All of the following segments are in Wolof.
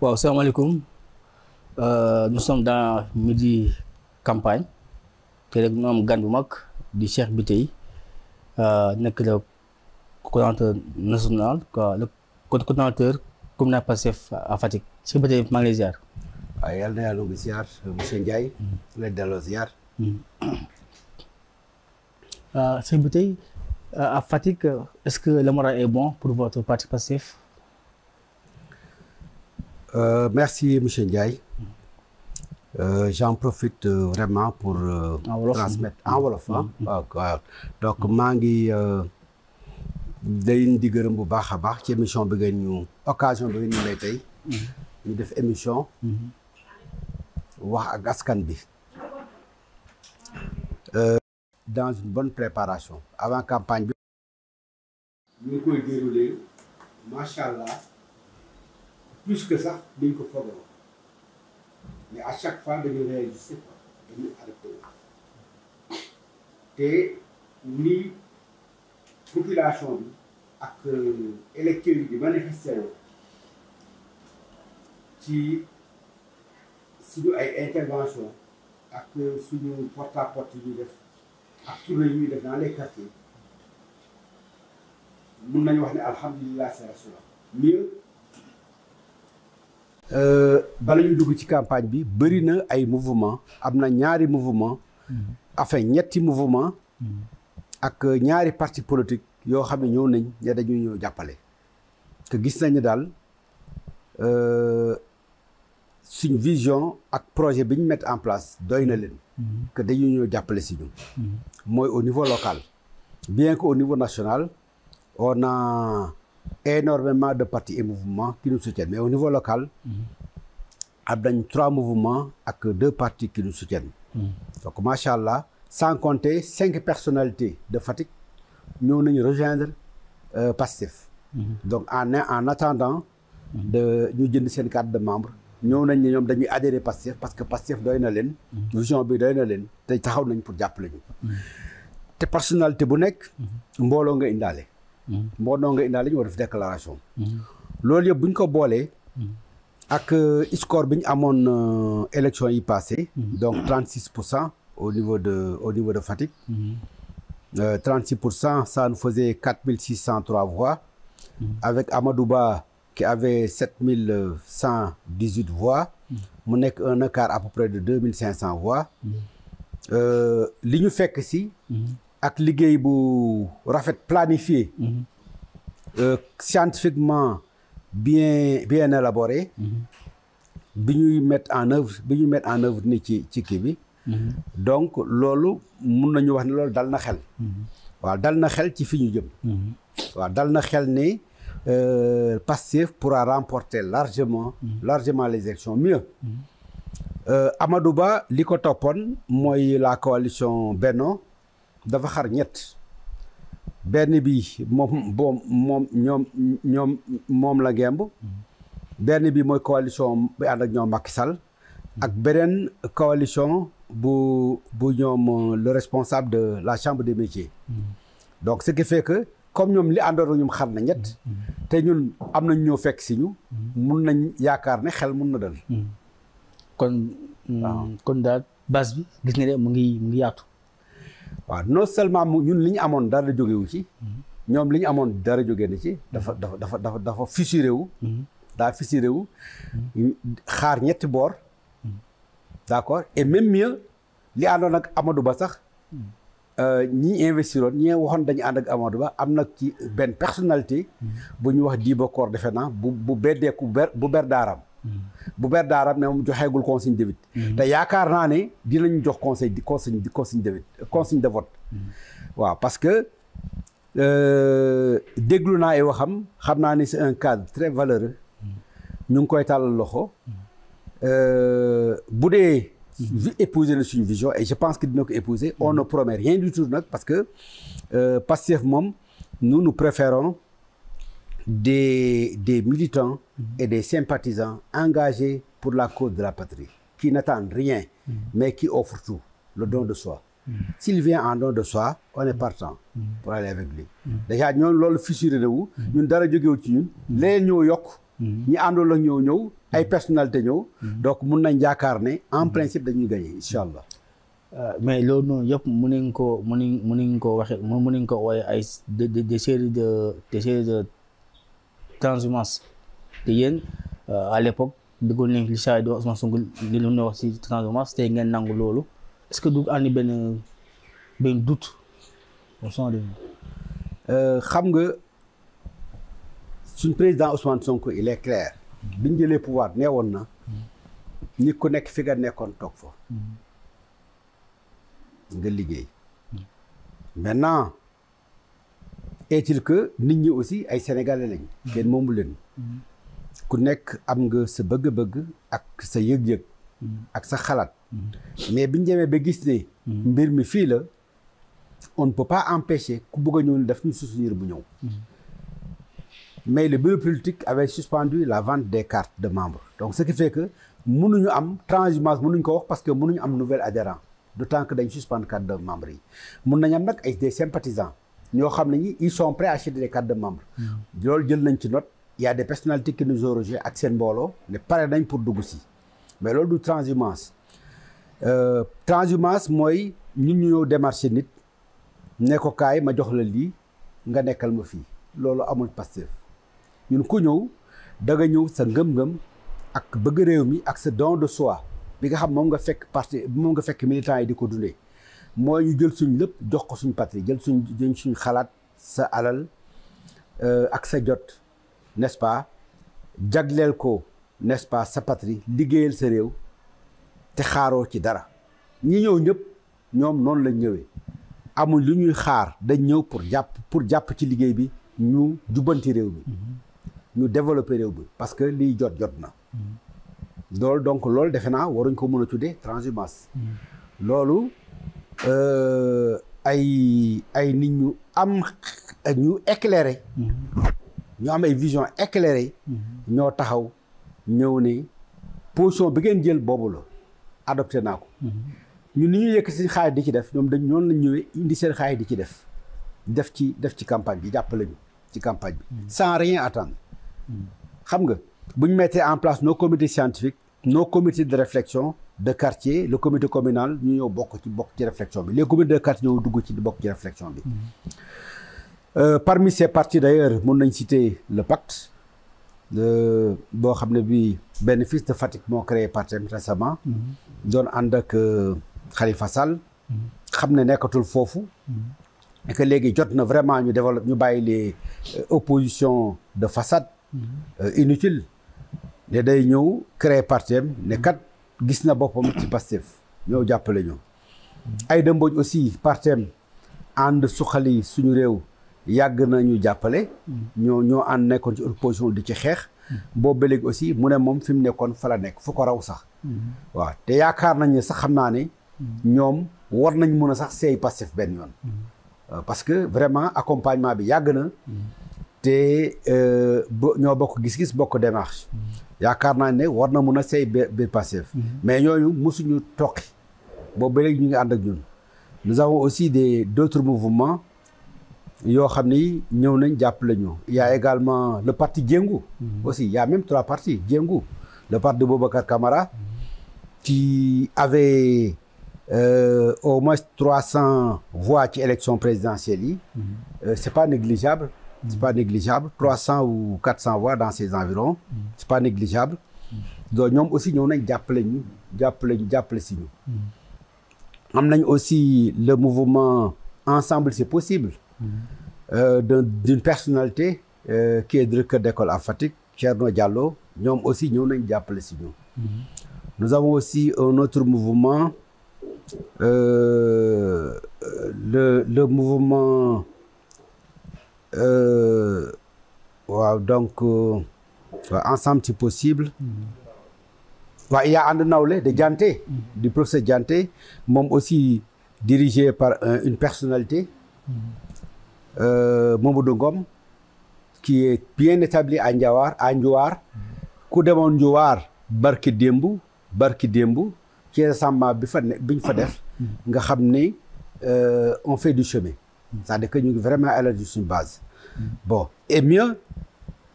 waaw salaamaaleykum nous sommes dans midi campagne te rek ñu am gan bu mag di Cheikh Bitèye nekk le coordonnateur national le coordonnateur communal Pastef à Fatick Cheikh Bitèye maa ngi lay ziar. waaw yal na yàlla ziar monsieur Ndiaye. lay delloo ziar. Cheikh Bitèye à Fatick est-ce que le moral est bon pour votre parti Pastef? Merci monsieur Ndiaye. J'en profite vraiment pour transmettre en wolof. waaw donc maa ngi day di gërëm bu baax a baax ci émission bi ngeen ñu occasion bi ngeen ñu may tey. ñu def émission. wax ak askan bi. dans une bonne préparation avant campagne bi. ñu ngi koy déroulé macha allah. plus que ça dañ ko programme mais à chaque fois dañu réajuster quoi dañu adapté te ni population bi ak électeurs yi di manifester ci suñu ay intervention ak suñu porte à porte yi ñuy def ak tournée yi ñuy def dans les quartiers mun nañu wax ne alhamdulilah c'est rassurant mieux. bala ñu dugg ci campagne bi bëri na ay mouvement am na ñaari mouvement enfin ñetti mouvement ak ñaari parti politique yoo xam ne ñëw nañ ne dañu ñëw jàppale que gis nañu daal suñ vision ak projet bi ñu mettre en place doy na leen que dañu ñëw jàppale si ñun mooy au niveau local bien que au niveau national on a énormément de partis et mouvements qui nous soutiennent mais au niveau local am nañ 3 mouvements ak 2 partis qui nous soutiennent donc macha allah sans compter 5 personnalités de Fatick ñëw nañu rejoindre Pastef donc en attendant de ñu jënd seen carte de membre ñëw nañ ne ñoom dañuy adhérer Pastef parce que Pastef doy na leen vision bi doy na leen te taxaw nañ pour jàppale ñu te personnalité bu nekk mbooloo nga indaale mbooloo nga indaale ñu war def déclaration loolu yëpp bu ñu ko boolee ak score bi ñu amoon élection yi passé donc 36% au niveau de Fatick 36% ça nous faisait 4603 voix avec Amadou Ba qui avait 7118 voix mu nekk un écart à peu près de 2500 voix li ñu fekk si ak liggéey bu rafet planifié scientifiquement bien élaboré bi ñuy mettre en œuvre ni ci kii bi donc loolu mun nañu wax ne loolu dal na xel waaw dal na xel ci fi ñu jëm waaw dal na xel ne Pastef pourra remporter largement les élections mieux Amadou Ba li ko toppoon mooy la coalition Benno dafa xar ñett benn bi moom la gemb benn bi mooy coalition bi ànd ak ñoom Macky Sall ak beneen coalition bu ñoom le responsable de la chambre des métiers donc ce qui fait que comme ñoom li àndoon ñoom xar na ñett te ñun am nañ ñoo fekk si ñu mun nañ yaakaar ne xel mun na dal kon daal base bi gis nga de mu ngi yaatu waaw non seulement ñun li ñu amoon dara jógewu ci ñoom li ñu amoon dara jóge na ci dafa fissuré wu xaar ñetti boor d'accord et même mieux li àndoon ak Amadou Ba sax ñi investiroon ñi waxoon dañu ànd ak Amadou Ba am nag ci benn personnalité bu ñu wax Dibakor defe naa bu beddeeku bu ber daaram ne moom joxeegul consigne de vote te yaakaar naa ne dinañu jox consigne de vote waaw parce que déglu naa ay waxam xam naa ne c'est un cadre très valeureux ñu ngi koy tàllal loxo bu dee épouser na suñu vision et je pense que dina ko épouser on ne promet rien du tout nag parce que Pastef moom nous préférons des militants et des sympathisants engagés pour la cause de la patrie qui n'attendent rien mais qui offrent tout, le don de soi. S'il vient en don de soi, on est partant pour aller avec lui. Déjà ñoom loolu fissuré na wu ñun dara jógewu ci ñun leen ñoo yokk ñi àndoon ak ñëw ay personnalité ñëw. donc mun nañ yaakaar ne en principe dañuy gagné incha allah. mais loolu noonu yëpp mun nañ ko waxee mun nañ ko wooye ay des séries de transhumance te yéen à l'époque déggoon nañ li saa yi doon Ousmane Sonko li lu wax ci transhumance tey ngeen nangu loolu est-ce que du andi benn doute au sein de xam nga suñ président Ousmane Sonko il est clair biñ jëlee pouvoir nee woon na nit ku nekk fi nga nekkoon toog fa nga liggéey maintenant est-il que nit ñi aussi ay sénégalais lañ kenn moomu leen ku nekk am nga sa bëgg-bëgg ak sa yëg-yëg ak sa xalaat mais biñ demee ba gis ne mbir mi fii la on ne peut pas empêcher ku bëgg a ñëw daf ñu soutenir bu ñëw mais le bureau politique avait suspendu la vente des cartes de membres donc ce qui fait que mënuñu am transhumance mënuñ ko wax parce que mënuñu am nouvel adhérent d'autant que dañ suspendre carte de membres yi mun nañ am nag ay des sympathisants ñoo xam ne ñi ils sont prêts à acheter des cartes de membres loolu jël nañ ci note il y a des personnalités qui nous ont rejoints ak seen mbooloo ne pare nañ pour dugg si mais loolu du transhumance transhumance mooy ñun ñu ñëw démarché nit ne ko kaay ma jox la lii nga nekkal ma fii loolu amul Pastef ñun ku ñëw da nga ñëw sa ngëm-ngëm ak bëgg réew mi ak sa don de soi bi nga xam moom nga fekk parti moom nga fekk militants yi di ko dundee mooy ñu jël suñ lépp jox ko suñ patrie jël suñ xalaat sa alal ak sa jot n'est-ce pas jagleel ko n'est-ce pas sa patrie liggéeyal sa réew te xaaroo ci dara ñi ñëw ñëpp ñoom noonu lañ ñëwee amuñ lu ñuy xaar dañ ñëw pour jàpp ci liggéey bi ñu jubbanti réew mi ñu développer réew mi parce que liy jot na loolu donc loolu defe naa waruñ ko mën a tuddee transhumance loolu ay nit ñu am ñu éclairé ñu am ay vision éclairée ñoo taxaw ñëw ne position bi ngeen jël boobu la adopté naa ko ñun ni ñu yëkk si xaalis di ci def ñoom dañ ñoonu lañ ñëwee indi seen xaalis di ci def ci campagne bi jàppale ñu ci campagne bi sans rien attendre xam nga bu ñu mettre en place nos comités scientifiques nos comités de réflexion de quartier le comité communal ñu ñëw bokk ci réflexion bi les comités de quartier ñëw dugg ci bokk ci réflexion bi parmi ces partis d'ailleurs mun nañ citer le pacte boo xam ne bi benn fils de Fatick moo créé parti récemment doon ànd ak Khalifa Sall xam ne nekkatul foofu et que léegi jot na vraiment ñu développe ñu bàyyi les oppositions de façade inutile ne day ñëw créer parti am ne kat gis na boppam ci Pastef ñëw jàppale ñu Aïda Mbodj aussi parti am ànd suxali suñu réew yàgg na ñu jàppale ñoo ànd nekkoon ci opposition di ci xeex boobu ba léegi aussi mu ne moom fi mu nekkoon fa la nekk fu ko raw sax waaw te yaakaar nañ ne sax xam naa ne ñoom war nañ mën a sax seey Pastef benn yoon parce que vraiment accompagnement bi yàgg na te ñoo bokk gis-gis bokk démarche yaakaar naa ne war na mun a seey biir Pastef mais ñooñu mosuñu toqi boobu ba léegi ñu ngi ànd ak ñun nous avons aussi d'autres mouvements yoo xam ni ñëw nañ jàppale ñu il y a également le parti Djengu aussi il y a même 3 partis Djengu le parti de Boubacar Camara qui avait au moins 300 voix ci élection présidentielle yi c'est pas négligeable 300 ou 400 voix dans ces environs c'est pas négligeable donc ñoom aussi ñëw nañ jàppale si ñu am nañ aussi le mouvement Ensemble c'est possible d'une personnalité qui est directeur d'école à Fatick Thierno Diallo ñoom aussi ñëw nañ jàppale si ñu nous avons aussi un autre mouvement le mouvement waaw donc Ensemble c'est possible waaw il y a And Nawlé de Dianté du professeur Dianté moom aussi dirigé par une personnalité Mamadou Ngom qui est bien établi à Ndiouar ku demoon Ndiouar barki démbu ci rassemblement biñ fa def nga xam ne on fait du chemin c'est-à-dire que ñu ngi vraiment élargi suñu base bon et mieux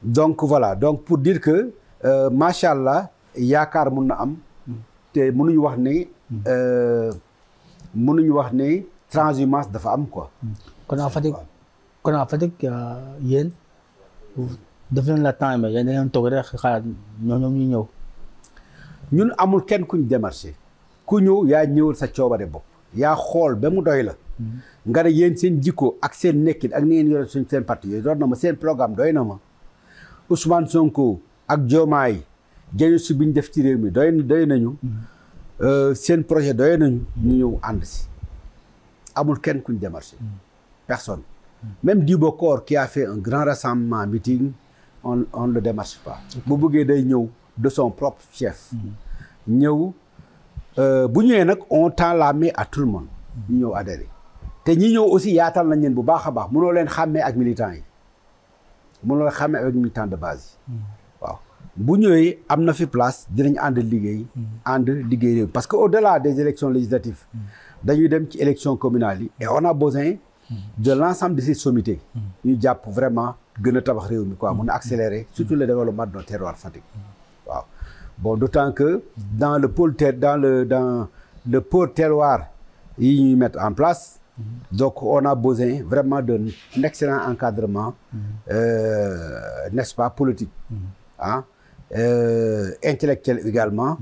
donc voilà donc pour dire que macha allah yaakaar mun na am te mënuñu wax ne transhumance dafa am quoi. kon à Fatick yéen def nañ la temps mais yéen da ngeen toog rek xalaat ñoom ñu ñëw. ñun amul kenn kuñ démarché ku ñëw yaa ñëwal sa coobare bopp yaa xool ba mu doy la. nga ne yéen seen jikko ak seen nekkin ak ni ngeen yore suñ seen parti yooyu doon na ma seen programme doy na ma Ousmane Sonko ak Diomaye génocide bi ñu def ci réew mi doy nañu. seen projet doy nañu. ñu ñëw ànd si amul kenn kuñ démarché. personne. même Dibokor qui a fait un grand rassemblement meeting on le démarche pas. bu bëggee day ñëw de son propre chef. ñëw bu ñëwee nag on tend la main à tout le monde. ñu ñëw adhéré te ñi ñëw aussi yaatal nañ leen bu baax a baax mënoo leen xàmmee ak militants yi mënoo leen xàmmee avec militants de base yi. waaw bu ñëwee am na fi place dinañ ànd liggéey. ànd liggéey réew parce que au delà des élections législatives. dañuy dem ci élections communales yi et on a besoin de l'ensemble de ces sommités. ñu jàpp vraiment gën a tabax réew mi quoi mun a accélérer surtout le développement de nos terroirs Fatick. waaw bon d'autant que dans le pôle terroir yi ñuy mettre en place. donc on a besoin vraiment d'un excellent encadrement. n'est-ce pas politique. Intellectuel également.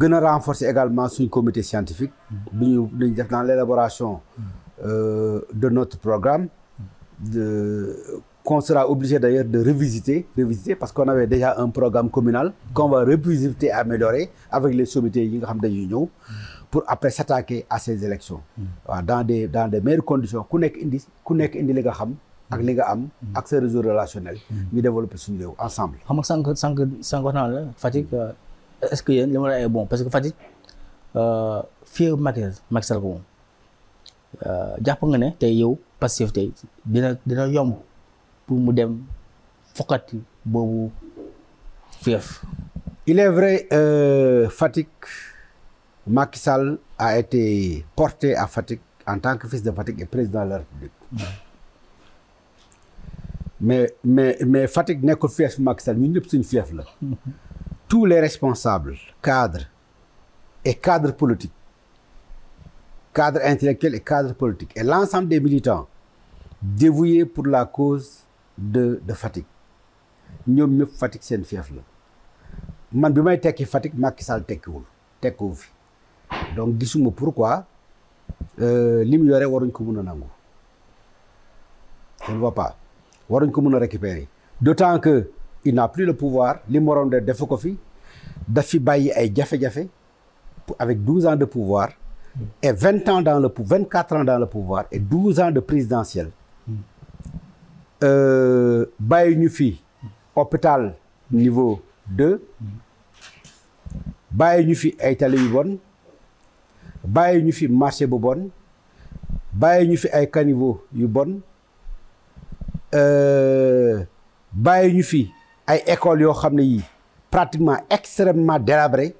gën a renforcer également suñ comité scientifique. bi ñu def dans l'élaboration de notre programme. Qu'on sera obligé d'ailleurs de revisiter parce qu'on avait déjà un programme communal qu'on va revisiter et améliorer avec les sommités yi nga xam dañuy ñëw pour après s'attaquer à ces élections. waaw dans des meilleures conditions ku nekk indi li nga xam ak li nga am ak sa réseau relationnel ñu développer suñu réew ensemble. xam nga sànq wax naa la Fatick est-ce que yéen li ma la ay bon parce que Fatick fii Macky Sall ko moom jàpp nga ne tey yow Pastef tey dina yomb pour mu dem fokkati boobu fief. il est vrai Fatick Macky Sall a été porté à Fatick en tant que fils de Fatick et président de la République. mais Fatick nekkul fief Macky Sall ñun ñëpp suñu fief la. tous les responsables cadres et cadres politiques cadres intellectuels et cadres politiques et l'ensemble des militants dévoués pour la cause de Fatick ñoom ñëpp Fatick seen fief la man bi may tekki Fatick Macky Sall tekkiwu fi donc gisuma pourquoi li mu yore waruñ ko mun a nangu je ne vois pas waruñ ko mun a récupérer d'autant que il n'a plus le pouvoir li mu waroon def ko fi daf fi bàyyi ay jafe-jafe avec 12 ans de pouvoir et 24 ans dans le pouvoir et 12 ans de présidentielle bàyyi ñu fi hôpital niveau 2 bàyyi ñu fi ay tali yu bon bàyyi ñu fi marché bu bon bàyyi ñu fi ay caniveau yu bon bàyyi ñu fi ay écoles yoo xam ne yi pratiquement extrêmement délabrées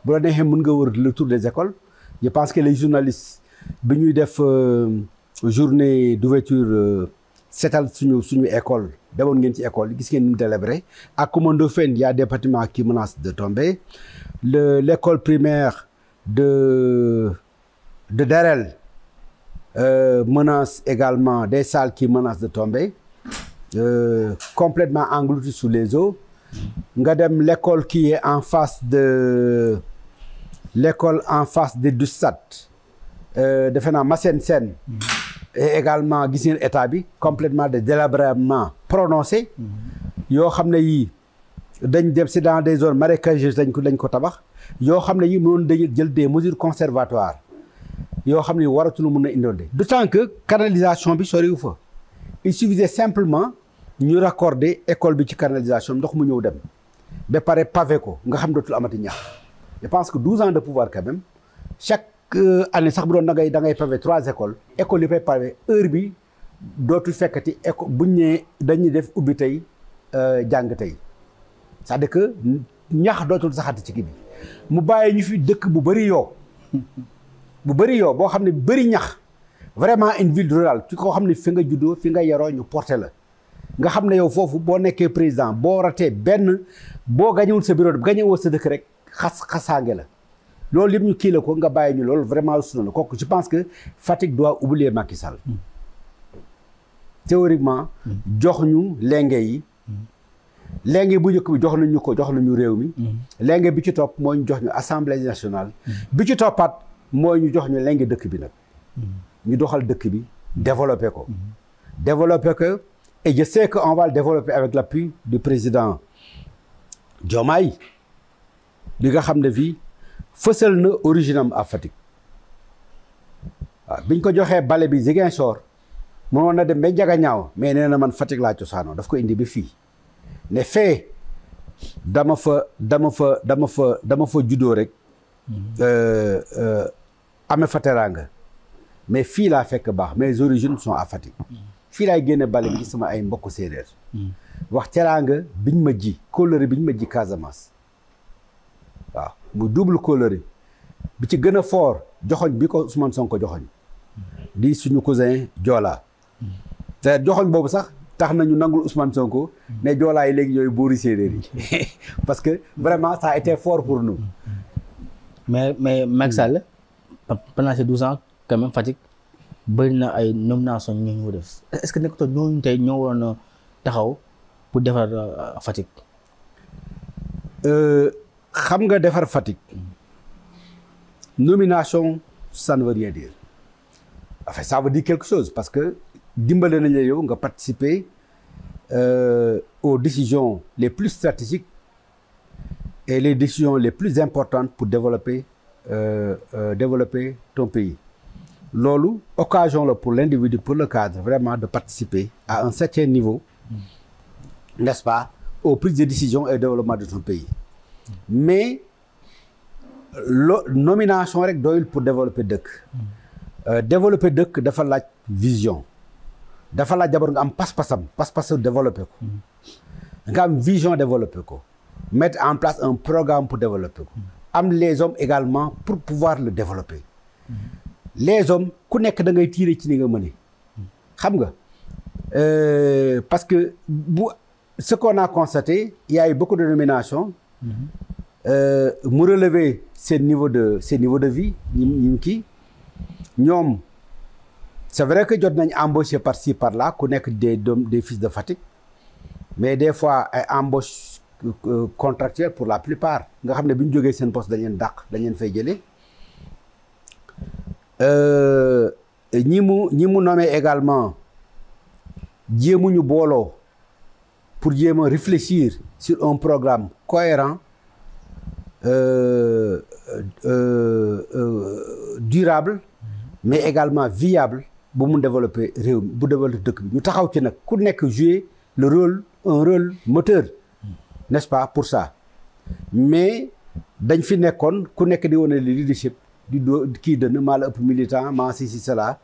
bu la neexee mën nga wër le tour des écoles je pense que les journalistes bi ñuy def journée d'ouverture seetal suñu école demoon ngeen ci école gis ngeen ni mu délabré à Ndofène il y a des bâtiments qui menacent de tomber l'école primaire de Darel menace également des salles qui menacent de tomber complètement englouties sous les eaux nga dem l'école qui est en face de Dusat defe naa Massène Sène et également gis ngeen état bi complètement de délabrement prononcé yoo xam ne yii dañ dem si dans des zones marécageuses dañ ko tabax yoo xam ne yii mënoon dañu jël des mesures conservatoires yoo xam ne waratuñu mun a inonder d'autant que canalisation bi soriwu fa il suffisait simplement ñu raccorder école bi ci canalisation ndox mu ñëw dem ba pare pavé ko nga xam dootul amati ñax je pense que 12 ans de pouvoir quand même chaque année sax bu doon da ngay pavé 3 écoles yi fay pavé heure bi dootul fekkati école buñ ñëwee dañuy def ubbi tey jàng tey c'est-à-dire que ñax dootul saxati ci kii bi mu bàyyi ñu fi dëkk bu bëri yoo boo xam ne bëri ñax vraiment une ville rurale ci koo xam ne fi nga juddoo fi nga yaroo ñu porté la nga xam ne yow foofu boo nekkee président boo ratee benn boo gañewul sa bureau gañewoo sa dëkk rek xasaange la loolu yëpp ñu kii la ko nga bàyyi ñu loolu vraiment suna la kooku je pense que Fatick doit oublier Macky Sall théoriquement jox ñu lenge yi lenge bu njëkk bi jox nañu ko jox nañu réew mi lenge bi ci topp moo ñu jox ñu assemblée nationale bi ci toppaat moo ñu jox ñu lenge dëkk bi nag ñu doxal dëkk bi développé ko et je sais que on va le développer avec l'appui du président Diomaye bi nga xam ne fii fësal na origine am à Fatick waaw biñ ko joxee bale bi Ziguinchor mënoon na dem ba Ndiaganiao mais nee na man Fatick laa cosaanoo daf ko indi bi fii ne fee dama fa juddoo rek amee fa teraanga mais fii laa fekk baax mes origines sont à Fatick fii laay génne bale bi sama ay mbokk séeréer wax teraanga biñ ma ji kóllëre biñ ma ji Casamance waaw mu double kóllëre bi ci gën a fort joxoñ bi ko Ousmane Sonko joxoñ di suñu cousin Joola te joxoñ boobu sax tax nañu nangul Ousmane Sonko ne Joolaa yi léegi ñooy buuri séeréer yi parce que vraiment ça a été fort pour nous mais Macky Sall pendant ces 12 ans quand même Fatick bëri na ay nomination ñu def est-ce que nekkatoo ñooñu tey ñoo waroon a taxaw pour defar Fatick. xam nga defar Fatick nomination ça ne veut rien dire enfin ça veut dire quelque chose parce que dimbale nañ la yow nga participer aux décisions les plus stratégiques et les décisions les plus importantes pour développer ton pays. Loolu occasion la pour l'individu, pour le cadre, vraiment de participer à un certain niveau, n'est-ce pas, aux prises de décision et au développement de son pays. Mais nomination rek doyul pour développer dëkk. Développer dëkk dafa laaj vision. dafa laaj d'abord nga am pas-pasu développer ko. nga am vision développer ko. mettre en place un programme pour développer ko. am les hommes également pour pouvoir le développer. Les hommes ku nekk da ngay tirer ci ni nga mëne xam nga parce que ce qu'on a constaté il y a eu beaucoup de nominations mu relever ces niveaux de vie ñu kii ñoom c'est vrai que jot nañ embauché par-ci par-là ku nekk des fils de Fatick mais des fois ay embauche contractuelle pour la plupart nga xam ne bi ñu jógee seen poste dañ leen dàq dañ leen fay jëlee ñi mu nommé également jéemuñu booloo pour jéem a réfléchir sur un programme cohérent durable mais également viable bu mu développer réew mi bu développer dëkk bi ñu taxaw ci nag ku nekk jouer un rôle moteur n'est-ce pas pour ça mais dañ fi nekkoon ku nekk di wane le leadership di kii dënn maa la ëpp militant maa si cela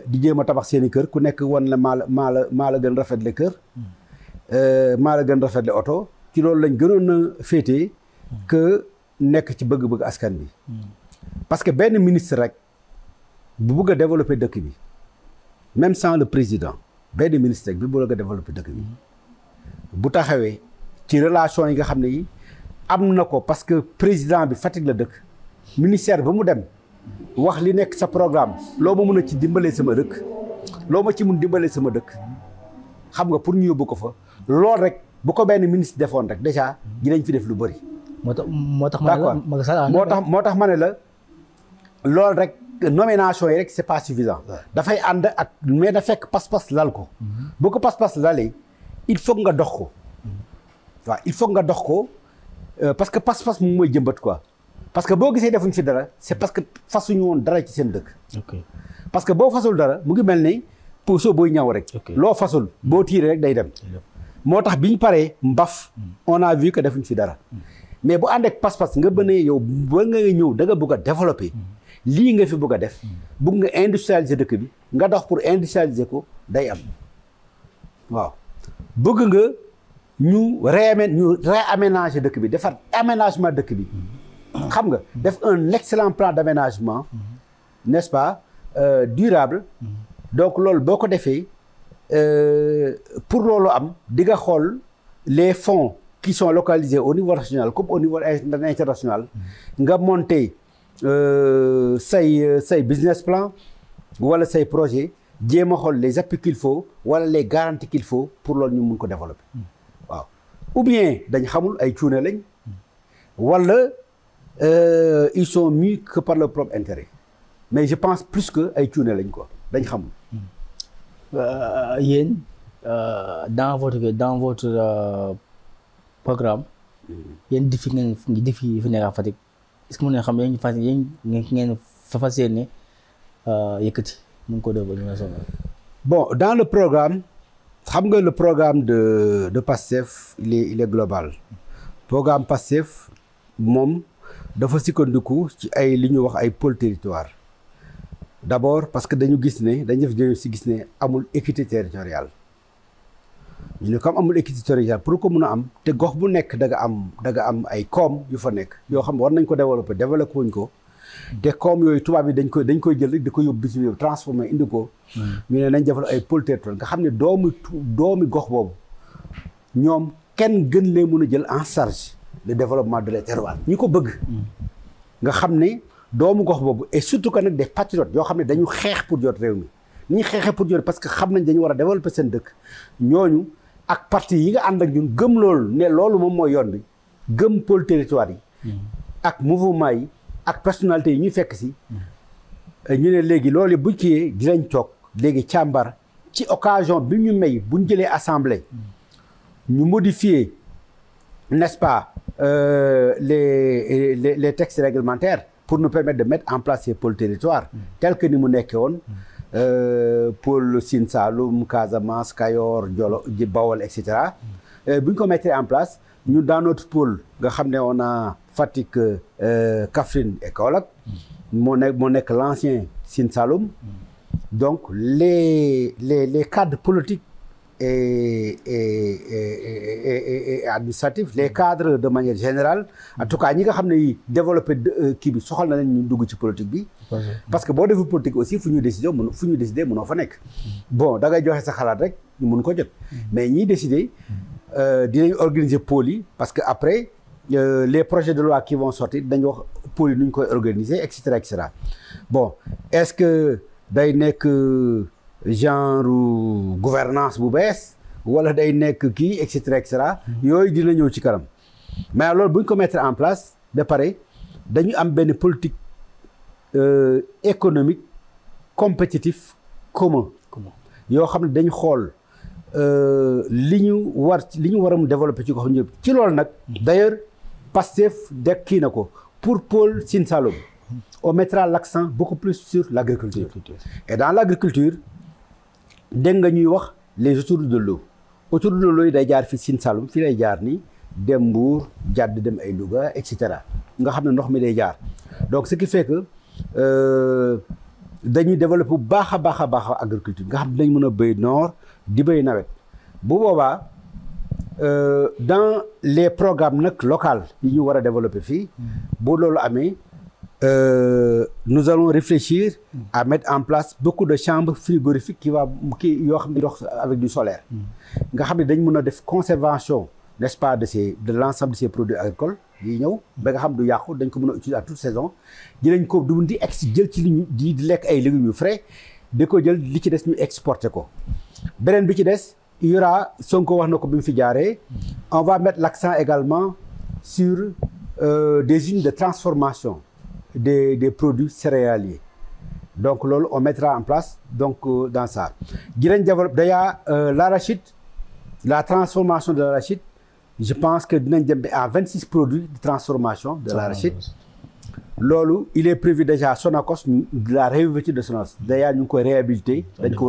di jéem a tabax seen i kër ku nekk wan la maa la gën rafetle kër maa la gën rafetle oto ci loolu lañ gënoon a féetee que nekk ci bëgg-bëgg askan bi parce que benn ministre rek bu bëgg a développer dëkk bi même sans le président benn ministre rek bi bëgg a développer dëkk bi bu taxawee ci relation yi nga xam ne yi am na ko parce que président bi Fatick la dëkk ministère ba mu dem wax li nekk sa programme loo ma mun a ci dimbalee sama dëkk loo ma ci mun dimbalee sama dëkk xam nga pour ñu yóbbu ko fa loolu rek bu ko benn ministre defoon rek déjà dinañ fi def lu bëri. moo tax moo tax ma ne la loolu rek nomination yi rek c'est pas suffisant. dafay ànd ak mais da fekk pas-pas lal ko. bu ko pas-pas lalee il faut nga dox ko. waaw il faut nga dox ko parce que pas-pas moom mooy jëmbat quoi. parce que boo gisee defuñ fi dara c'est parce que fasuñu woon dara ci seen dëkk. parce que boo fasul dara mu ngi mel ni puso booy ñaw rek. loo fasul boo tiiree rek day dem. moo tax biñ paree mbaf on a vu que defuñ fi dara. mais bu ànd ak pas-pas nga bënee yow ba nga ñëw da nga bëgg a développer. lii nga fi bëgg a def. bëgg nga industrialiser dëkk bi nga dox pour industrialiser ko day am. waaw bëgg nga ñu réaménager dëkk bi defar aménagement dëkk bi. xam nga def un excellent plan d'aménagement n'est-ce pas durable donc loolu boo ko defee pour loolu am di nga xool les fonds qui sont localisés au niveau national comme au niveau international nga monter say business plan wala say projet jéem a xool les appuis qu'il faut wala les garanties qu'il faut pour loolu ñu mun ko développer waaw ou bien dañ xamul ay cuune lañ wala ils sont mis que par leur propre intérêt mais je pense plus que ay cuune lañ quoi dañ xamul. yéen dans votre programme yéen défi yi fi nekk à Fatick est-ce que mën nga xam yéen ngeen fas yéene yëkkati mu ngi ko def ba ñu national. Bon dans le programme xam nga le programme de PASTEF il est global programme PASTEF moom dafa sukkandiku ci ay li ñu wax ay pôle territoire d'abord parce que dañu gis ne gis ne amul équité territoriale ñu ne comme amul équité territoriale pour ko mun a am te gox bu nekk da nga am ay koom yu fa nekk yoo xam ne war nañ ko développer wuñ ko te koom yooyu tubaab yi dañ koy jël rek di ko yóbbu bitim réew transformé indi ko ñu ne nañ defal ay pôle territorial nga xam ne doomi gox boobu ñoom kenn gën leen mun a jël en charge le développement de les terroirs ñi ko bëgg nga xam ne doomu gox boobu et surtout que nag des patriotes yoo xam ne dañu xeex pour jot réew mi ni xeexee pour jot parce que xam nañ dañu war a développer seen dëkk ñooñu ak parti yi nga ànd ak ñun gëm loolu ne loolu moom mooy yoon bi gëm pôle territoire yi ak mouvement yi ak personnalité yi ñu fekk si ñu ne léegi loolu bu kiyee dinañ toog léegi càmbar ci occasion bi ñu may bu ñu jëlee assemblée ñu modifier n'est-ce pas les textes réglementaires pour nous permettre de mettre en place ces pôles territoires tel que ni mu nekkee woon pôle Sine Saloum Casamance Kayor Jolo Bawol et cetera bu ñu ko mettre en place ñu dans notre pôle nga xam ne on a Fatick Kaffrine et Kaolack moo nekk l'ancien Sine Saloum donc les cadres politiques et administratifs les cadres de manière générale en tout cas ñi nga xam ne yi développé kii bi soxal na leen ñu dugg ci politique bi parce que boo defee politique aussi fu ñu décider mënoo fa nekk bon da ngay joxe sa xalaat rek ñu mun ko jot mais ñiy décider dinañ organiser pôle yi parce que après les projets de loi qui vont sortir dañu wax pôle yi nu ñu koy organiser et cetera bon est-ce que day nekk genre gouvernance bu bees wala day nekk kii et cetera yooyu dina ñëw ci kanam mais loolu bu ñu ko mettre en place ba pare dañu am benn politique économique compétitif commun yoo xam ne dañu xool li ñu war a mu développer ci gox ñëpp ci loolu nag d'ailleurs Pastef dekk kii na ko pour pôle Sine Saloum on mettra l'accent beaucoup plus sur l'agriculture et dans l'agriculture dégg nga ñuy wax les autoroutes de l'eau yi day jaar fi Sine Saloum fii lay jaar ni dem Mbour jàdd dem ay Louga et cetera nga xam ne ndox mi day jaar donc ce qui fait que dañuy développer bu baax a agriculture nga xam ne dañ mën a béy noor di béy nawet bu boobaa dans les programmes nag locaux yi ñu war a développer fii bu loolu amee nous allons réfléchir à mettre en place beaucoup de chambres frigorifiques yoo xam ne dox avec du solaire nga xam ne dañ mën a def conservation n'est-ce pas de l'ensemble de ces produits agricoles yi ñëw ba nga xam du yàqu dañ ko mën a utiliser à toute saison dinañ ko du di jël ci li ñu di lekk ay légumes yu frais di ko jël li ci des ñu exporter ko beneen bi ci des il y aura Sonko wax na ko bi mu fi jaaree on va mettre l'accent également sur des usines de transformation des produits céréaliers donc loolu on mettra en place donc dans ça dinañ développer d'ailleurs l'arachide la transformation de l'arachide je pense que dinañ dem à 26 produits de transformation de l'arachide loolu il est prévu déjà Sonacos la réouverture de Sonacos d'ailleurs ñu ngi koy réhabiliter dañ ko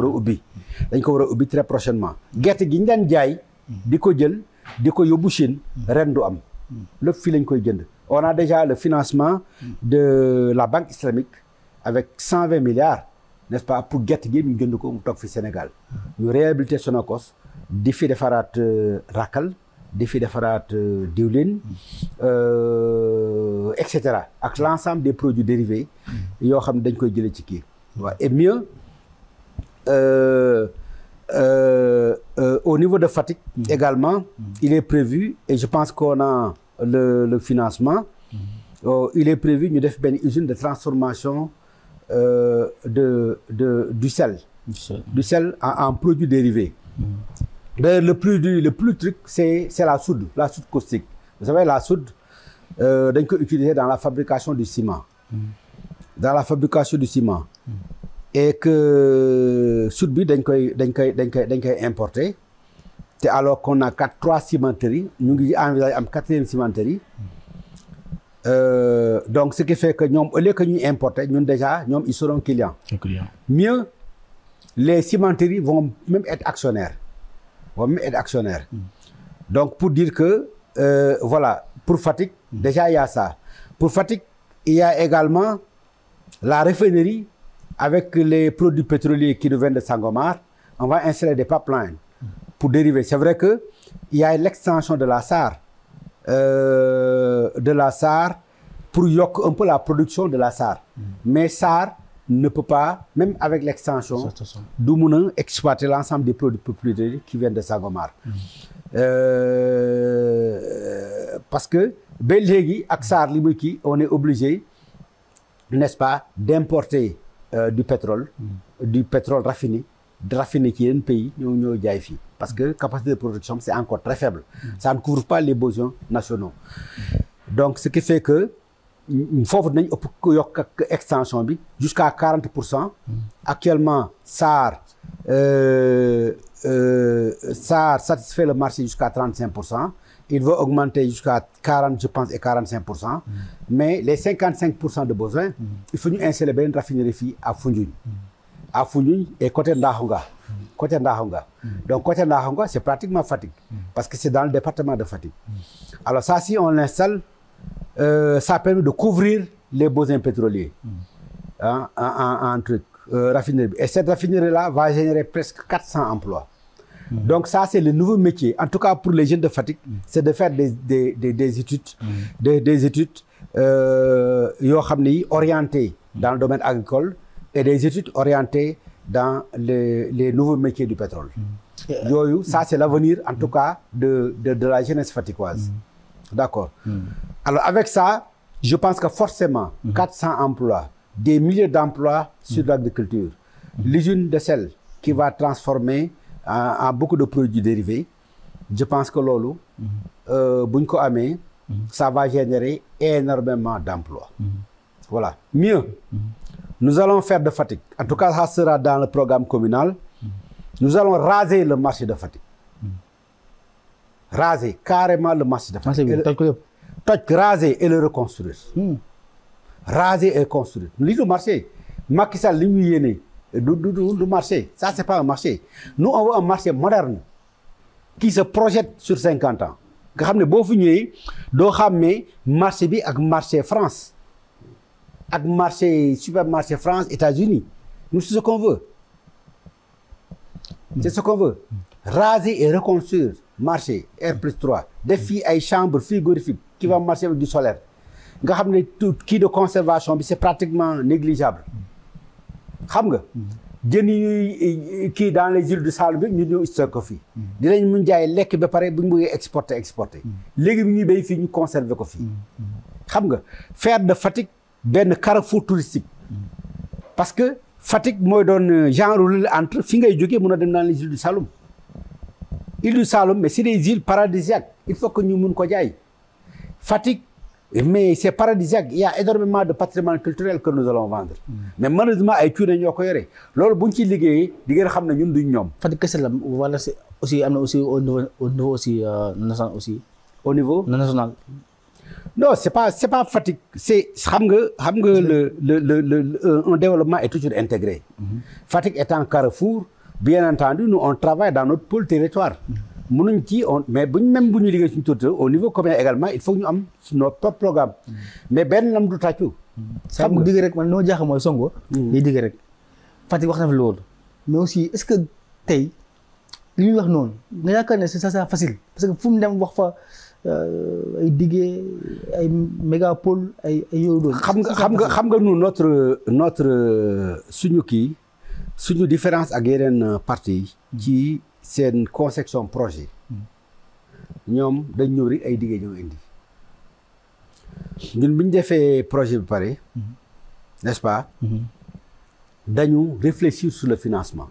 war a ubbi très prochainement gerte gi ñu daan jaay di ko jël di ko yóbbu Chine ren du am lépp fii lañ koy jënd on a déjà le financement de la banque islamique avec 120 milliards n'est-ce pas pour gerte gi ñu jënd ko mu toog fi Sénégal ñu réhabiliter Sonacos di fi defaraat rakkal di fi defaraat diwlin et cetera ak l'ensemble des produits dérivés yoo xam ne dañ koy jëlee ci kii waaw et mieux au niveau de Fatick également, il est prévu, et je pense qu'on a le financement, il est prévu ñu def benn usine de transformation du sel. Du sel en produits dérivés. D'ailleurs, le plus truc, c'est la soude caustique. Vous savez, la soude, dañ ko utiliser dans la fabrication du ciment. Dans la fabrication du ciment. Et que soude bi dañ koy importer. te alors qu'on a 3 cimenteries ñu ngi envisagé am 4e cimenterie. Donc ce qui fait que ñoom au lieu que ñuy importer ñun déjà ñoom ils seront clients. Mieux, les cimenteries vont même être actionnaires. Donc pour dire que voilà, pour Fatick déjà il y a ça. Pour Fatick il y a également la raffinerie avec les produits pétroliers qui nous viennent de Sangomar. On va installer des pipelines pour dériver. C'est vrai que il y a l'extension de la SAR. Pour yokk un peu la production de la SAR. Mais SAR ne peut pas, même avec l'extension, du mun a exploiter l'ensemble des produits pétroliers qui viennent de Sangomar. Parce que ba léegi ak SAR li muy kii on est obligé, n'est-ce pas, d'importer du pétrole raffiné ci yeneen pays ñoo jaay fii. Parce que capacité de production c'est encore très faible. Ça ne couvre pas les besoins nationaux. Donc ce qui fait que foofu nañ ëpp yokk ak extension bi jusqu'à 40%. Actuellement SAR satisfait le marché jusqu'à 35%. Il va augmenter jusqu'à 40, je pense, et 45%. Mais les 55% de besoins, il faut ñu installer benn raffinerie fii à Foundiougne. À Foundiougne et côté Ndaxonga. Donc côté Ndaxonga, c'est pratiquement Fatick. Parce que c'est dans le département de Fatick. Alors ça, si on l'installe, ça permet de couvrir les besoins pétroliers. En truc, raffinerie. Et cette raffinerie-là va générer presque 400 emplois. Donc ça, c'est le nouveau métier. En tout cas, pour les jeunes de Fatick, c'est de faire des études, des études yoo xam ne orientées dans le domaine agricole et des études orientées dans les nouveaux métiers du pétrole. Yooyu, ça, c'est l'avenir, en tout cas, de la jeunesse fatickoise. D'accord. Alors, avec ça, je pense que forcément, 400 emplois, des milliers d'emplois sur l'agriculture. L'usine de sel qui va transformer en beaucoup de produits dérivés. Je pense que loolu, buñ ko amee, ça va générer énormément d'emplois. Voilà. Mieux, nous allons faire de Fatick. En tout cas, ça sera dans le programme communal. Nous allons raser le marché de Fatick. Raser carrément le marché de Fatick. Raser et le reconstruire. Raser et construire. Lii du marché. Macky Sall li ñu yéene du marché. Ça, c'est pas un marché. Nous, on veut un marché moderne qui se projette sur 50 ans. Nga xam ne boo fi ñëwee doo xàmmee marché bi ak marché France ak marché supermarché France États-Unis. Nous, c'est ce qu'on veut. C'est ce qu'on veut. Raser et reconstruire marché R+3. def fii ay chambre frigorifique qui va marcher avec du solaire. Nga xam ne tout kii de conservation bi c'est pratiquement négligeable. Xam nga jën yi ñuy kii dans les îles du Saloum bi ñu ñëw stocké ko fii. Dinañ mun jaay lekk ba pare bu ñu bëggee exporter. Léegi bi ñuy béy fii ñu conserver ko fii. Xam nga faire de Fatick benn carrefour touristique. Parce que Fatick mooy doon genre entre fi ngay jógee mën a dem dans les îles du Saloum. Île du Saloum, mais c'est des îles paradisiaques. Il faut que ñu mun ko jaay. Fatick, mais c'est paradisiaque. Il y a énormément de patrimoine culturel que nous allons vendre. Mais malheureusement ay cuune ñoo ko yore. Loolu buñ ci liggéeyee di ngeen xam ne ñun duñ ñoom. Fatick kese la wala c'est aussi am na aussi au niveau aussi national aussi. Au niveau national. Non, c'est pas Fatick. C'est xam nga un développement est toujours intégré. Fatick étant un carrefour, bien entendu, nous on travaille dans notre pôle territoire. Mënuñ ci mais même bu ñu liggéey suñu tuuti au niveau communal également il faut ñu am notre propre programme. Mais benn lam du tàccu. xam nga digg rek man noo jaaxal mooy Sonko. day digg rek Fatick wax na fi loolu. mais aussi est-ce que tey li ñuy wax noonu nga yaakaar ne ça facile parce que fu mu dem wax fa ay diggee ay mégapole ay yooyu doon. xam nga nous notre suñu kii suñu différence ak yeneen parti yi ci seen conception projet ñoom dañ ñëw rek ay diggé ñoo indi ñun bi ñu defee projet bi pare n'est-ce pas dañu réfléchir sur le financement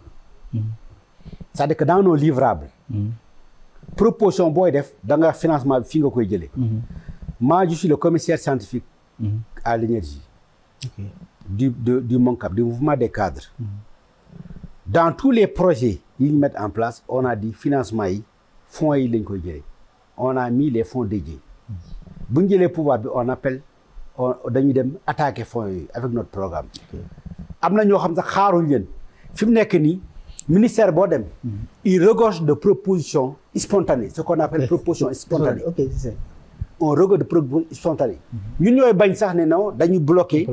c'est-à-dire que dans nos livrables proposition booy def da nga financement bi fii nga koy jëlee moi je suis le commissaire scientifique à l'énergie du MONCAP, du mouvement des cadres. Dans tous les projets qu'ils mettent en place, on a dit financement yi fonds yi lañ koy jëlee on a mis les fonds dédiés bu ñu jëlee pouvoir bi on appelle dañuy dem attaquer fonds yooyu avec notre programme am na ñoo xam sax xaaruñ leen fi mu nekk nii ministère boo dem il regorge de propositions spontanées ce qu'on appelle propositions spontanées on regorge de propositions spontanées ñun ñooy bañ sax ne non dañuy bloquer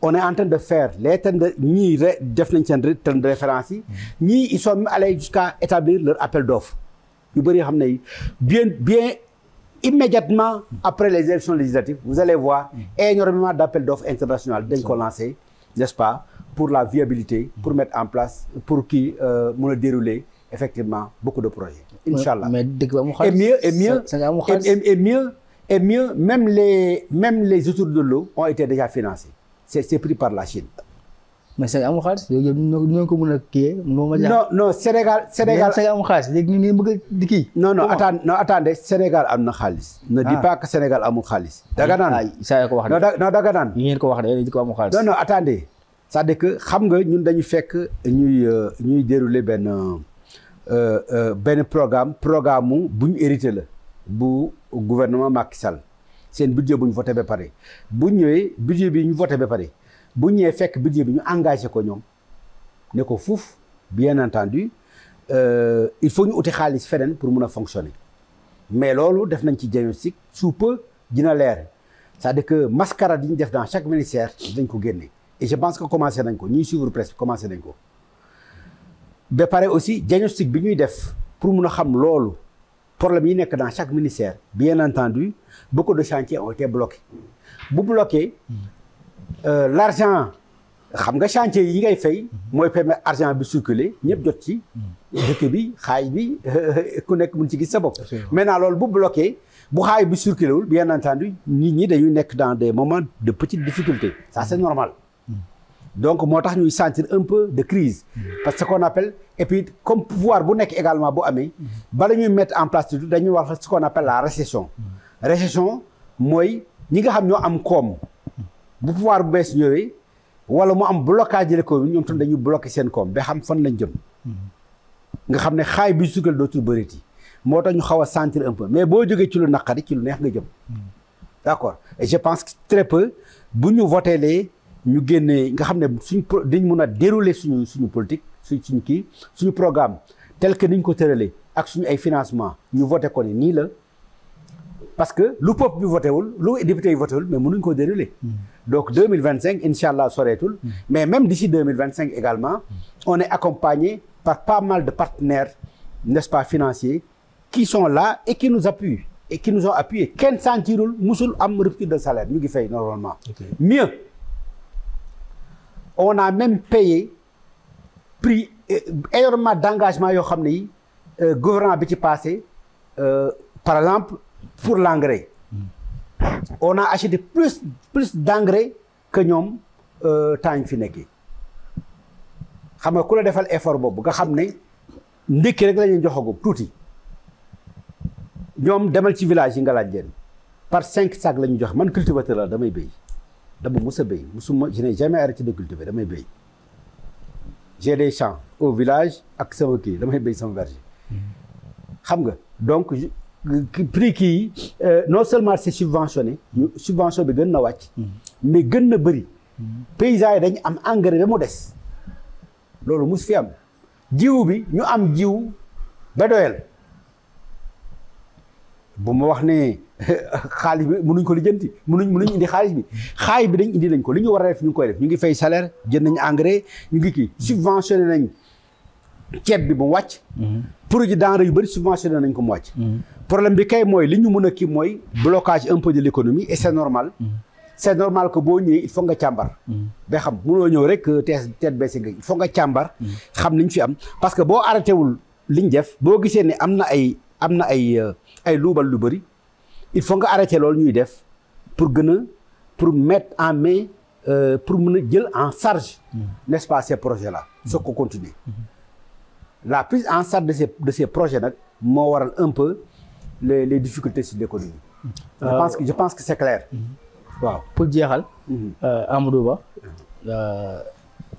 on est en train de faire les thèmes de ñii def nañ seen thème de référence yi ñii ils sont même allés jusqu'à établir leur appel d'offres yu bëri xam ne bien immédiatement après les élections législatives vous allez voir énormément d'appels d'offres internationaux dañ ko lancer n'est-ce pas pour la viabilité pour mettre en place pour kii mën a dérouler effectivement beaucoup de projets inchallah mais dëgg ba mu et mieux même les autoroutes de l'eau ont été déjà financées c'est pris par la Chine. mais Sénégal amul xaalis léegi ñoo ko mën a kii. non Sénégal. amul xaalis léegi ñu ngi bëgg di kii. non attendez Sénégal am na xaalis. ne dis pas que Sénégal amul xaalis. daga naan saa ko wax non daga naan. yi ngeen ko wax de di ko amul xaalis. non attendez c'est-à-dire que xam nga ñun dañu fekk ñuy dérouler benn programme bu ñu hérité la bu gouvernement Macky Sall. seen budget bu ñu voté ba pare bu ñëwee budget bi ñu voté ba pare bu ñëwee fekk budget bi ñu engagé ko ñoom ne ko fuuf bien entendu il faut ñu uti xaalis feneen pour mun a fonctionner mais loolu def nañ ci diagnostic sous peu dina leer c'est-à-dire que mascarade yi ñu def dans chaque ministère dañ ko génne et je pense que commencé nañ ko ñuy suivre presse commencé nañ ko ba pare aussi diagnostic bi ñuy def pour mun a xam loolu problème yi nekk dans chaque ministère bien entendu beaucoup de chantiers ont été bloqués bu bloqué l'argent xam nga chantier yi ngay fay mooy permettre argent bi circuler ñëpp jot ci dëkk bi xaay bi ku nekk mun ci gis sa bopp maintenant loolu bu bloqué bu xaay bi circuler wul bien entendu nit ñi dañuy nekk dans des moments de petites difficultés ça c'est normal donc moo tax ñuy sentir un peu de crise parce que ce qu'on appelle et puis comme pouvoir bu nekk également bu amee bala ñuy mettre en place tout dañuy wax ce qu'on appelle la récession mooy ñi nga xam ñoo am koom bu pouvoir bu bees ñëwee wala mu am blocage de l'économie ñoom tam dañuy bloquer seen koom ba xam fan lañ jëm nga xam ne xaay bi sukkal dootul bëreeti moo tax ñu xaw a sentir un peu mais boo jógee ci lu naqari ci lu neex nga jëm d'accord et je pense que très peu bu ñu voté lee ñu génnee nga xam ne dañ mun a dérouler suñu politique suñu programme tel que niñ ko tëralee ak suñu ay financement ñu voté ko ni nii la parce que lu peuple bi voté wul lu député yi voté wul mais mënuñ ko dérouler donc 2025 inchallah soreetul mais même d'ici 2025 également on est accompagné par pas mal de partenaires n'est-ce pas financiers qui sont là et qui nous appuient et qui nous ont appuyé kenn sentirul musul am rupture de salaire ñu ngi fay normalement mieux on a même payé pris énormément d'engagement yoo xam ne yi gouvernement bi ci passé par exemple pour l'engrais on a acheté plus d'engrais que ñoom temps ñu fi nekkee xam nga ku la defal effort boobu nga xam ne ndékki rek la ñuy joxagum tuuti ñoom demal ci village yi nga laaj leen par 5 sacs la ñu joxe man cultivateur la damay béy dama mus a béy je n'ai jamais arrêté de cultiver damay béy j'ai des champs au village ak sama kii damay béy sama verger xam nga donc prix kii non seulement c'est subventionné subvention bi gën na wàcc mais gën na bëri paysans yi dañu am engrais ba mu des loolu mus fi am jiw bi ñu am jiw ba doyal bu ma wax ne xaalis bi mënuñ ko lijjanti mënuñ indi xaalis bi dañ indi nañ ko li ñu war a def ñu ngi koy def ñu ngi fay salaire jënd nañ engrais ñu ngi kii subventionné nañ ceeb bi mu wàcc produit denrée yu bëri subventionné nañ ko mu wàcc problème bi kay mooy li ñu mën a kii mooy blocage un peu de l'économie et c'est normal c'est normal que boo ñëwee il faut nga càmbar. ba xam mënoo ñëw rek tête baissée nga il faut nga càmbar. xam liñ fi am parce que boo arrêté wul liñ def boo gisee ne am na ay luubal lu bëri il faut nga arrêté loolu ñuy def pour mettre en main pour mën a jël en charge. n'est-ce pas ces projets là. soo ko continuer. la prise en charge de ces projets nag moo waral un peu les difficultés sur l'économie. je pense que c'est clair. waaw pour jeexal. Amadou Ba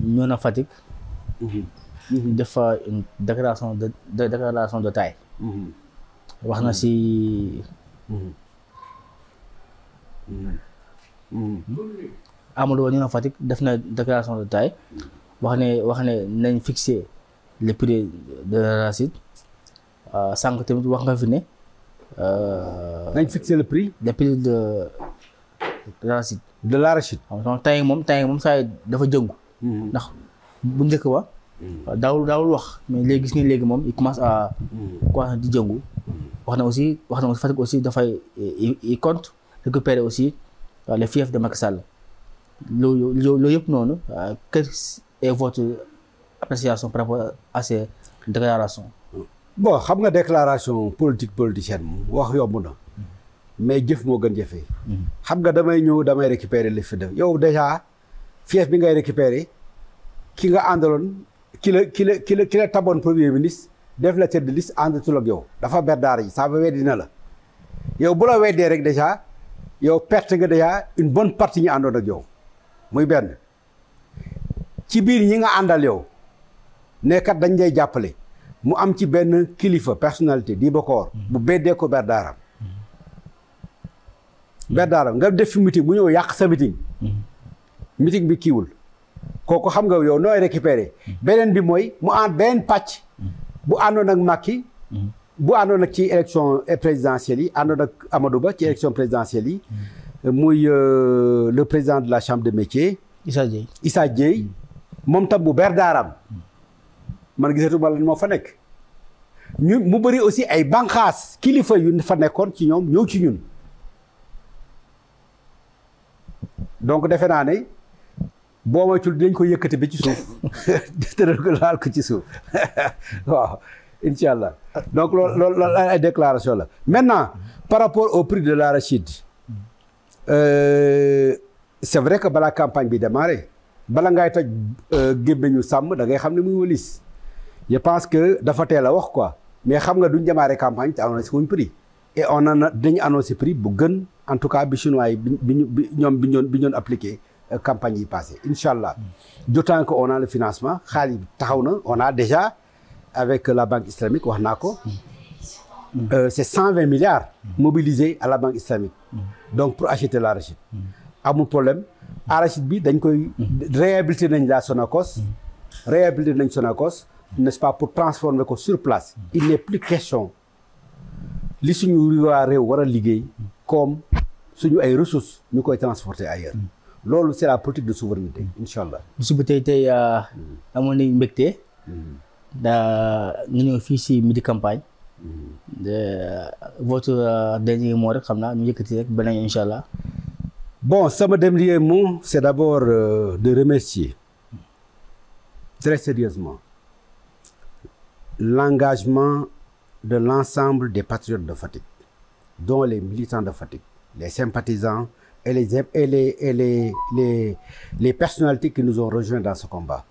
ñëw na Fatick. def fa une déclaration de taille. wax na si. Amadou Ba ñëw na Fatick def na déclaration de taille wax ne nañ fixer le prix de l'arachide sànq tamit wax nga fi ne. nañ fixer le prix. le prix de l'arachide. de l'arachide. xam nga moom saa yi dafa jëngu. ndax bu njëkk ba. daawul wax mais léegi gis nga léegi moom il commence à. commence di jëngu. wax na aussi Fatick aussi dafay il compte récupérer aussi les fiefs de Macky Sall. loolu yëpp noonu quelle est votre appréciation par rapport à ces déclarations. bon xam nga déclaration politicienne moom wax yomb na. mais jëf moo gën jëfee. xam nga damay récupérer li fi def yow déjà fief bi ngay récupérer ki nga àndaloon ki la taboon premier ministre def la tête de liste àndatul ak yow dafa ber daara yi ça veut weddi na la yow bu la weddee rek déjà yow perte nga déjà une bonne partie ñu àndoon ak yow muy benn ci biir ñi nga àndal yow ne kat dañ lay jàppale mu am ci benn kilifa personnalité di Bokor bu beddee ko ber daaram nga def fi meeting mu ñëw yàq sa meeting bi kiiwul kooku xam nga yow nooy récupérer beneen bi mooy mu ànd beneen pàcc bu àndoon ak Macky bu àndoon ak ci élection présidentielle yi àndoon ak Amadou Ba ci élection présidentielle yi muy le président de la chambre de métier Issa Dieye moom tam bu ber daaram man gisatuma lan moo fa nekk mu bëri aussi ay banqaas kilifa yu fa nekkoon ci ñoom ñëw ci ñun donc defe naa ne boo moytul dinañ ko yëkkati ba ci suuf tëral ko laal ko ci suuf waaw incha allah donc loolu ay déclaration la maintenant par rapport au prix de l'arachide c'est vrai que balaa campagne bi démarré bala ngay toj gémmiñu sàmm da ngay xam ne muy wëlis je pense que dafa teel a wax quoi mais xam nga duñ démarré campagne te annoncé wuñ prix et dañu annoncé prix bu gën en tout cas bi chinois yi bi ñoon appliqué campagne yi passé incha allah d'autant que on a le financement xaalis bi taxaw na on a déjà avec la banque islamique wax naa ko c'est 120 milliards mobilisés à la banque islamique donc pour acheter l'arachide amul problème arachide bi dañ koy réhabiliter nañ Sonacos n'est-ce pas pour transformer ko sur place il n'est plus question li suñu waa réew war a liggéey comme suñu ay ressources ñu koy transporter ailleurs loolu c'est la politique de souveraineté incha allah. bisu ba tey amoon nañu mbégte. nga ñëw fii si midi campagne. votre dernier mot rek xam naa ñu yëkkati rek beneen incha allah. bon sama dernier mot c'est d'abord de remercier très sérieusement l'engagement de l'ensemble des patriotes de Fatick, dont les militants de Fatick, les sympathisants et les personnalités qui nous ont rejoints dans ce combat.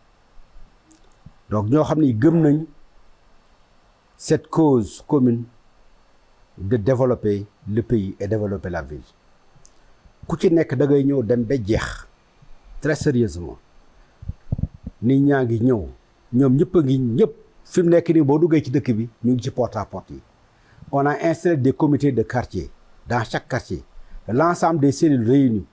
Donc ñoo xam ne gëm nañ cette cause commune de développer le pays et développer la ville. ku ci nekk da ngay ñëw dem ba jeex très sérieusement nit ñaa ngi ñëw ñoom ñëpp fi mu nekk nii boo duggee ci dëkk bi ñu ngi ci porte à porte yi. On a installé des comités de quartier dans chaque quartier. L'ensemble des cellules réunies,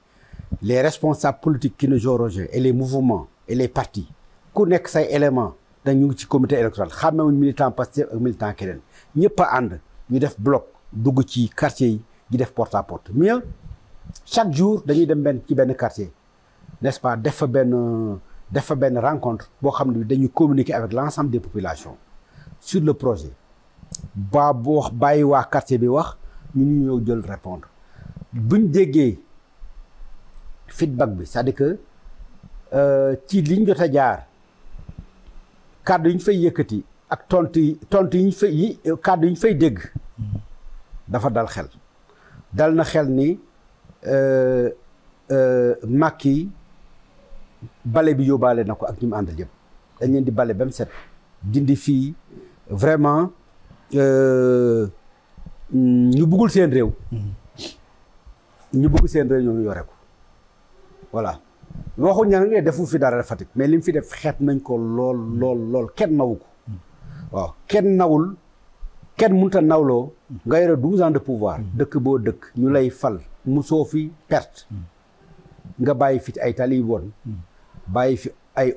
les responsables politiques qui nous ont rejoints et les mouvements et les partis ku nekk say éléments dañ ñu ngi ci comité électoral xàmmewuñ militant Pastef ak militant keneen ñëpp a ànd ñu def bloc dugg ci quartier yi di def porte à porte. mais chaque jour dañuy dem ci benn quartier n'est-ce pas def fa benn rencontre boo xam ne dañuy communiquer avec l'ensemble des populations sur le projet. bu wax bàyyi waa quartier bi wax ñu ñëw jël répondre buñ déggee feedback bi c'est-à-dire que ci liñ jot a jaar kàddu yi ñu fay yëkkati ak tontu yi ñu fay kàddu yi ñu fay dégg dafa dal xel dal na xel ni Macky bale bi yóbbaale na ko ak ñi mu àndal yëpp dañ leen di bale ba mu set dindi fii vraiment ñu bëggul seen réew ñoom yore ko voilà waxuñ na ne defu fi dara Fatick mais li mu fi def xeet nañ ko lool kenn nawu ko waaw kenn nawul kenn mënta nawloo nga yore 12 ans de pouvoir dëkk boo dëkk ñu lay fal musoo fi perte nga bàyyi fi ay tali yu bon bàyyi fi ay